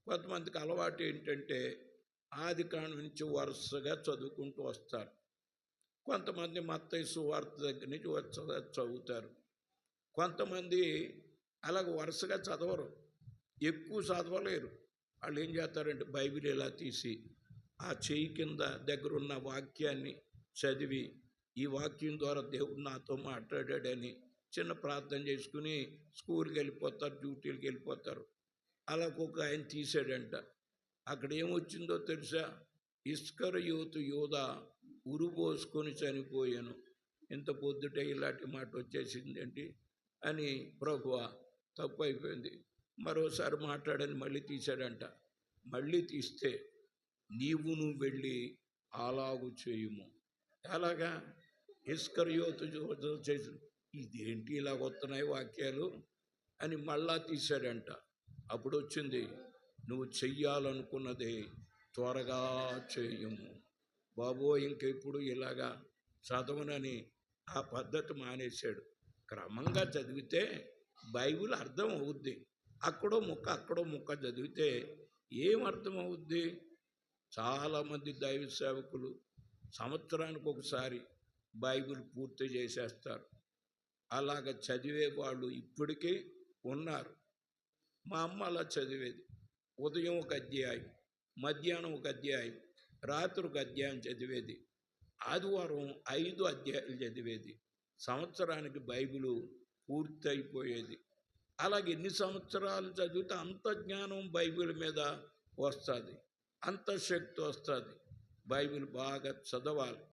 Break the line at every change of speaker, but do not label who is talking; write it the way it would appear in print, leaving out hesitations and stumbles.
కొంతమందికి అలవాటు ఏంటంటే ఆదికాండం నుంచి వరుసగా చదువుకుంటూ వస్తారు. కొంతమంది మత్తయి సువార్త దగ్గర నుంచి వరుసగా చదువుతారు. కొంతమంది అలాగ వరుసగా చదవరు, ఎక్కువ చదవలేరు. వాళ్ళు ఏం చేస్తారంటే బైబిల్ ఇలా తీసి ఆ చెయ్యి కింద దగ్గరున్న వాక్యాన్ని చదివి, ఈ వాక్యం ద్వారా దేవుడు నాతో మాట్లాడాడని చిన్న ప్రార్థన చేసుకుని స్కూల్కి వెళ్ళిపోతారు, డ్యూటీలకు వెళ్ళిపోతారు. అలా ఒక ఆయన తీసాడంట. అక్కడ ఏమొచ్చిందో తెలుసా? ఇస్కరియోతు యూదా ఉరుబోసుకొని చనిపోయాను. ఇంత పొద్దుటే ఇలాంటి మాట వచ్చేసిందేంటి అని, ప్రభువా తప్పు అయిపోయింది, మరోసారి మాట్లాడని మళ్ళీ తీశాడంట. మళ్ళీ తీస్తే నువ్వు వెళ్ళి అలాగు చేయుము. ఎలాగా? ఇస్కరియోతు చేసి ఇదేంటి ఇలాగ వస్తున్నాయి వాక్యాలు అని మళ్ళా తీశాడంట. అప్పుడు వచ్చింది, నువ్వు చెయ్యాలనుకున్నది త్వరగా చేయుము. బాబోయ్, ఇంకెప్పుడు ఇలాగా చదవనని ఆ పద్ధతి మానేశాడు. క్రమంగా చదివితే బైబిల్ అర్థం అవుద్ది. అక్కడో ముక్క చదివితే ఏమర్థం అవుద్ది? చాలామంది దైవ సేవకులు సంవత్సరానికి ఒకసారి బైబిల్ పూర్తి చేసేస్తారు. అలాగ చదివే వాళ్ళు ఇప్పటికీ ఉన్నారు. మా అమ్మ అలా చదివేది. ఉదయం ఒక అధ్యాయం, మధ్యాహ్నం ఒక అధ్యాయం, రాత్రి ఒక అధ్యాయం చదివేది. ఆదివారం 5 అధ్యాయాలు చదివేది. సంవత్సరానికి బైబిలు పూర్తి అయిపోయేది. అలాగే ఎన్ని సంవత్సరాలు చదివితే అంత జ్ఞానం బైబిల్ మీద వస్తుంది, అంత శక్తి వస్తుంది. బైబిల్ బాగా చదవాలి.